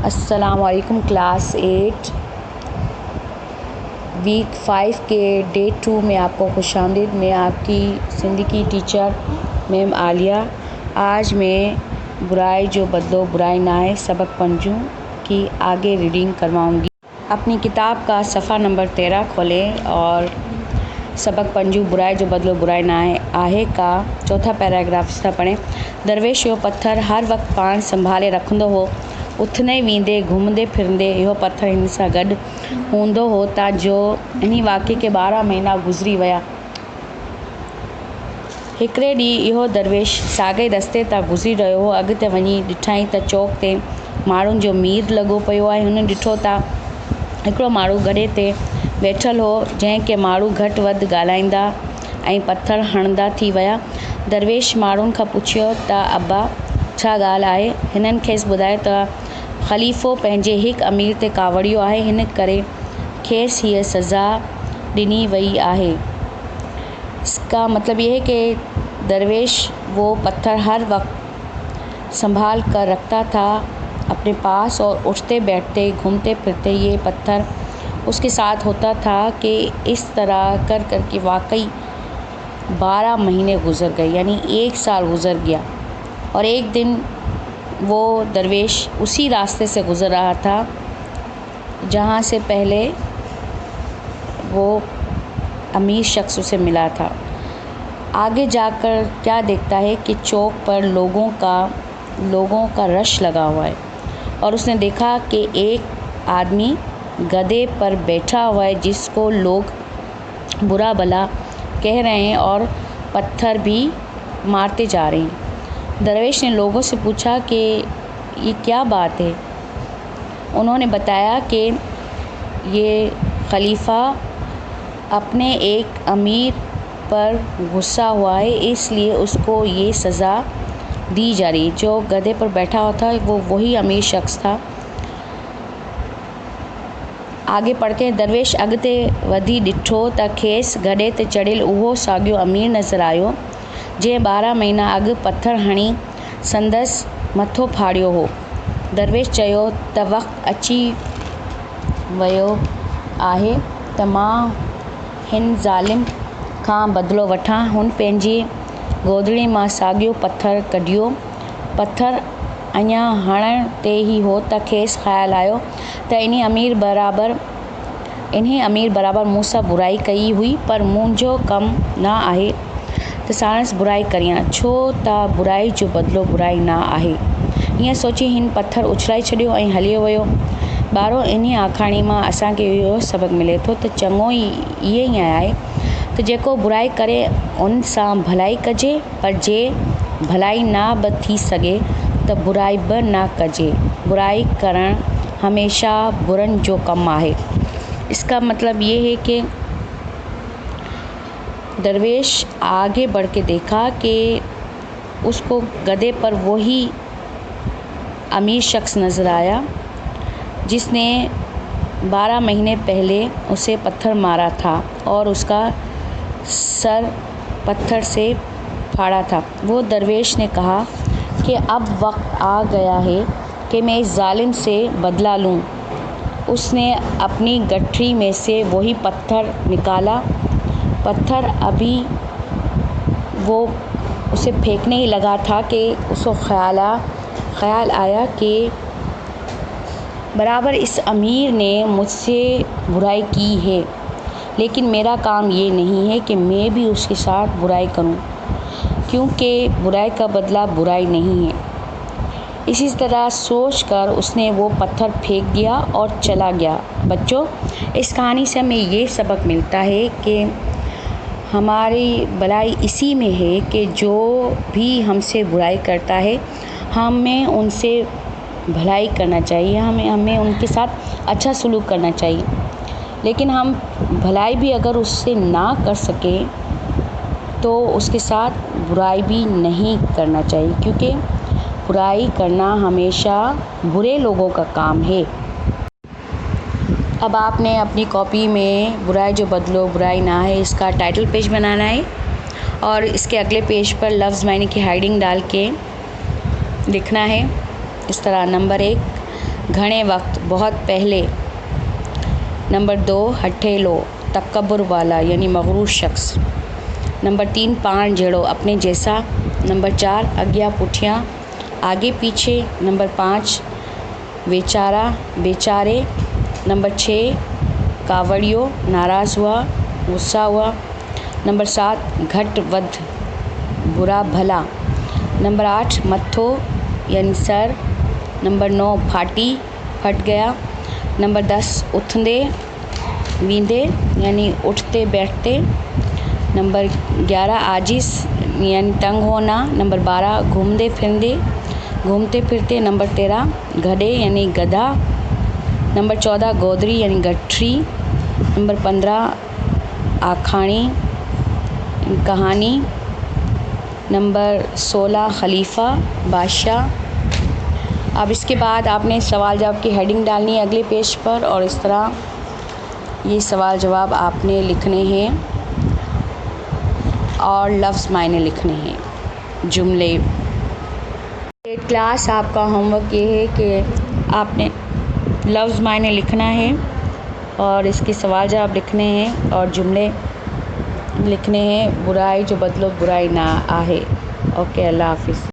अस्सलाम वालेकुम class 8 week 5 के डे 2 में आपको खुशामदीद। मैं आपकी ज़िंदगी टीचर मैम आलिया। आज मैं बुराई जो बदलो बुराई ना है सबक पंजू की आगे रीडिंग करवाऊँगी। अपनी किताब का सफ़ा नंबर 13 खोलें और सबक पंजू बुराई जो बदलो बुराई ना आहे का चौथा पैराग्राफ सां पढ़ें। दरवेश यो पत्थर हर वक्त पाण संभाले रखंदो हो। उथंदे वेंदे घुमंदे फिरंदे इहो पत्थर हिन सां गॾु हूंदो हो त जो इन वाक़े के 12 महीना गुज़री विया। हिकिड़े ॾींहुं इहो दरवेश साॻे रस्ते तां गुज़री रहियो हो। अॻिते वञी ॾिठईं त चौक ते माण्हुनि जो मीर लॻो पियो आहे। हुन ॾिठो त हिकिड़ो माण्हू गॾे ते वेठल हो, जंहिं के माण्हू घटि वधि ॻाल्हाईंदा ऐं पत्थर हणंदा थी विया। दरवेश माण्हुनि खां पुछियो त अब्बा छा ॻाल्हि आहे। हिननि खेसि ॿुधायो त ख़लीफ़ो पंहिंजे हिकु अमीर ते कावड़ियो आहे, हिन करे खेसि हीअ सज़ा ॾिनी वई आहे। इसका मतलब ये है कि दरवेश वो पत्थर हर वक्त संभाल कर रखता था अपने पास और उठते बैठते घूमते फिरते ये पत्थर उसके साथ होता था कि इस तरह कर कर के वाकई 12 महीने गुज़र गए, यानी 1 साल गुज़र गया। और एक दिन वो दरवेश उसी रास्ते से गुज़र रहा था जहाँ से पहले वो अमीर शख्स उसे मिला था। आगे जाकर क्या देखता है कि चौक पर लोगों का रश लगा हुआ है और उसने देखा कि एक आदमी गधे पर बैठा हुआ है जिसको लोग बुरा भला कह रहे हैं और पत्थर भी मारते जा रहे हैं। दरवेश ने लोगों से पूछा कि ये क्या बात है। उन्होंने बताया कि ये खलीफा अपने एक अमीर पर गुस्सा हुआ है, इसलिए उसको ये सज़ा दी जा रही। जो गधे पर बैठा हुआ था वो वही अमीर शख्स था। आगे पढ़ते हैं। दरवेश अॻिते वधी ॾिठो त खेसि गधे ते चढ़ियल उहो साॻियो अमीर नज़र आयो जंहिं 12 महीना अॻु पत्थर हणी संदसि मथो फाड़ियो हो। दरवेश चयो त वक़्तु अची वियो आहे त मां हिन ज़ालिम खां बदिलो वठां। हुन पंहिंजी गोदड़ी मां साॻियो पत्थर कढियो। पत्थर अञा हणण ते ई हो त खेसि ख़्यालु आयो त इन्ही अमीर बराबरि मूं सां बुराई कई हुई, पर मुंहिंजो कमु न आहे त साणसि बुराई करियां, छो त बुराई जो बदिलो बुराई न आहे। हीअं सोची हिन पत्थर उछलाए छॾियो ऐं हलियो वियो। ॿारो इन्ही आखाणी मां असांखे इहो सबक़ मिले थो त चङो इहो ई आहे त जेको बुराई करे उन सां भलाई कजे, पर जे भलाई न बि थी सघे त बुराई बि न कजे। बुराई करणु हमेशा बुरनि जो कमु आहे। इसका मतलब ये है कि दरवेश आगे बढ़ के देखा कि उसको गधे पर वही अमीर शख्स नज़र आया जिसने 12 महीने पहले उसे पत्थर मारा था और उसका सर पत्थर से फाड़ा था। वो दरवेश ने कहा कि अब वक्त आ गया है कि मैं इस जालिम से बदला लूँ। उसने अपनी गठरी में से वही पत्थर निकाला। पत्थर अभी वो उसे फेंकने ही लगा था कि उसको ख़्याल आया कि बराबर इस अमीर ने मुझसे बुराई की है, लेकिन मेरा काम ये नहीं है कि मैं भी उसके साथ बुराई करूं, क्योंकि बुराई का बदला बुराई नहीं है। इसी तरह सोचकर उसने वो पत्थर फेंक दिया और चला गया। बच्चों, इस कहानी से हमें ये सबक मिलता है कि हमारी भलाई इसी में है कि जो भी हमसे बुराई करता है हमें उनसे भलाई करना चाहिए, हमें उनके साथ अच्छा सलूक करना चाहिए। लेकिन हम भलाई भी अगर उससे ना कर सके तो उसके साथ बुराई भी नहीं करना चाहिए, क्योंकि बुराई करना हमेशा बुरे लोगों का काम है। अब आपने अपनी कॉपी में बुराई जो बदलो बुराई ना है इसका टाइटल पेज बनाना है और इसके अगले पेज पर लफ्ज़ मायने की हेडिंग डाल के लिखना है। इस तरह नंबर 1 घणे वक्त, बहुत पहले। नंबर 2, हठेलो, तकब्बुर वाला यानी मगरूर शख्स। नंबर 3, पाण जहिड़ो, अपने जैसा। नंबर 4, अॻियां पुठियां, आगे पीछे। नंबर 5, वेचारा, बेचारे। नंबर 6, कावड़ियो, नाराज़ हुआ, गुस्सा हुआ। नंबर 7, घटि वधि, बुरा भला। नंबर 8, मथो यानी सर। नंबर 9, फाटी, फट गया। नंबर 10, उथंदे वींदे यानी उठते बैठते। नंबर 11, आजिज़ यानी तंग होना। नंबर 12, घूमते फिरते। नंबर 13, गधे यानी गधा। नंबर 14, गोदरी यानी गठरी। नंबर 15, आखाणी, कहानी। नंबर 16, खलीफा, बादशाह। अब इसके बाद आपने सवाल जवाब की हेडिंग डालनी है अगले पेज पर, और इस तरह ये सवाल जवाब आपने लिखने हैं और लफ्ज़ मायने लिखने हैं, जुमले। क्लास आपका होमवर्क ये है कि आपने लफ्ज़ मायने लिखना है और इसके सवाल जवाब लिखने हैं और जुमले लिखने हैं। बुराई जो बदलो बुराई ना आहे। ओके, अल्लाह हाफिज़।